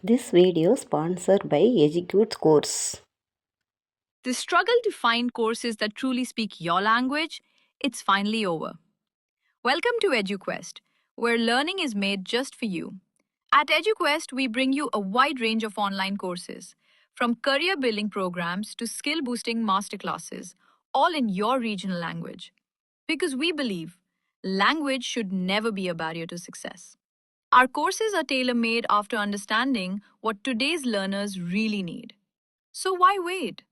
This video sponsored by Educute Course. The struggle to find courses that truly speak your language, it's finally over. Welcome to EduQuest, where learning is made just for you. At EduQuest, we bring you a wide range of online courses, from career building programs to skill boosting masterclasses, all in your regional language. Because we believe language should never be a barrier to success. Our courses are tailor made after understanding what today's learners really need. So why wait?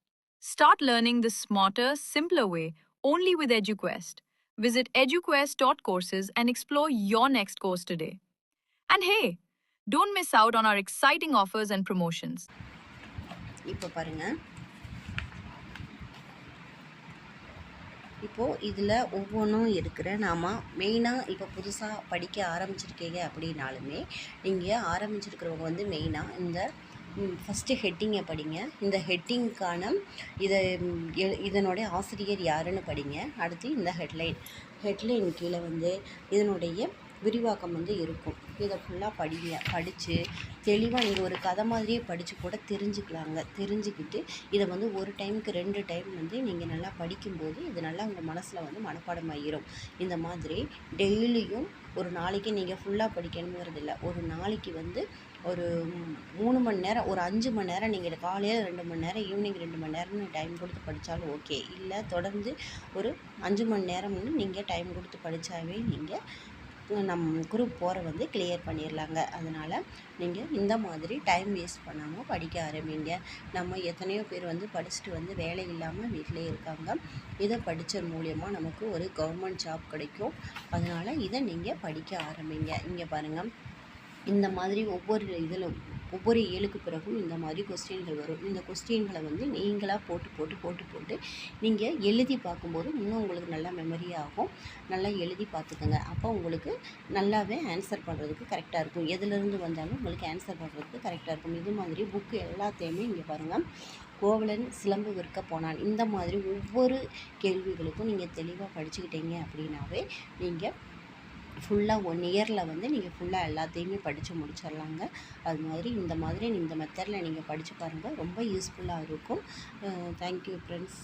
Start learning the smarter, simpler way only with EduQuest. Visit eduquest.courses and explore your next course today. And hey, don't miss out on our exciting offers and promotions. இப்போ பாருங்கள், இப்போது இதில் ஒவ்வொன்றும் இருக்கிற நாம் மெயினாக இப்போ புதுசாக படிக்க ஆரம்பிச்சிருக்கீங்க அப்படின்னாலுமே நீங்கள் ஆரம்பிச்சிருக்கிறவங்க வந்து மெயினாக இந்த ஃபஸ்ட்டு ஹெட்டிங்கை படிங்க. இந்த ஹெட்டிங்க்கான இதனுடைய ஆசிரியர் யாருன்னு படிங்க. அடுத்து இந்த ஹெட்லைன் கீழே வந்து இதனுடைய விரிவாக்கம் வந்து இருக்கும். இதை ஃபுல்லாக படித்து தெளிவாக நீங்கள் ஒரு கதை மாதிரியே படித்து கூட தெரிஞ்சுக்கிட்டு இதை வந்து ஒரு டைமுக்கு 2 டைம் வந்து நீங்கள் நல்லா படிக்கும்போது இது நல்லா உங்கள் மனசில் வந்து மனப்பாடமாகிடும். இந்த மாதிரி டெய்லியும் ஒரு நாளைக்கு நீங்கள் ஃபுல்லாக படிக்கணுங்கிறது இல்லை. ஒரு நாளைக்கு வந்து ஒரு 3 மணி நேரம், ஒரு 5 மணி நேரம் நீங்கள் காலையில் 2 மணி நேரம், ஈவினிங் 2 மணி நேரம்னு டைம் கொடுத்து படித்தாலும் ஓகே. இல்லை தொடர்ந்து ஒரு 5 மணி நேரம்னு நீங்கள் டைம் கொடுத்து படித்தாவே நீங்கள் நம்ம குரூப் 4 வந்து கிளியர் பண்ணிடலாங்க. அதனால் நீங்கள் இந்த மாதிரி டைம் வேஸ்ட் பண்ணாமல் படிக்க ஆரம்பிங்க. நம்ம எத்தனையோ பேர் வந்து படிச்சுட்டு வந்து வேலை இல்லாமல் வீட்டிலே இருக்காங்க. இதை படித்த மூலியமாக நமக்கு ஒரு கவர்மெண்ட் ஜாப் கிடைக்கும். அதனால் இதை நீங்கள் படிக்க ஆரம்பிங்க. இங்கே பாருங்கள், இந்த மாதிரி ஒவ்வொரு ஏழுக்கு பிறகும் இந்த மாதிரி கொஸ்டின்கள் வரும். இந்த கொஸ்டின்களை வந்து நீங்களாக போட்டு நீங்கள் எழுதி பார்க்கும்போது இன்னும் உங்களுக்கு நல்லா மெமரி ஆகும். நல்லா எழுதி பார்த்துக்கோங்க. அப்போ உங்களுக்கு நல்லாவே ஆன்சர் பண்ணுறதுக்கு கரெக்டாக இருக்கும். எதுலேருந்து வந்தாலும் உங்களுக்கு ஆன்சர் பண்ணுறதுக்கு கரெக்டாக இருக்கும். இது மாதிரி புக்கு எல்லாத்தையுமே இங்கே பாருங்கள், கோவலன் சிலம்பு விற்க போனான். இந்த மாதிரி ஒவ்வொரு கேள்விகளுக்கும் நீங்கள் தெளிவாக படிச்சுக்கிட்டீங்க அப்படின்னாவே நீங்கள் ஃபுல்லாக 1 இயரில் வந்து நீங்கள் ஃபுல்லாக எல்லாத்தையுமே படித்து முடிச்சிடலாங்க. அது மாதிரி இந்த மெத்தடில் நீங்கள் படித்து பாருங்கள். ரொம்ப யூஸ்ஃபுல்லாக இருக்கும். Thank you friends.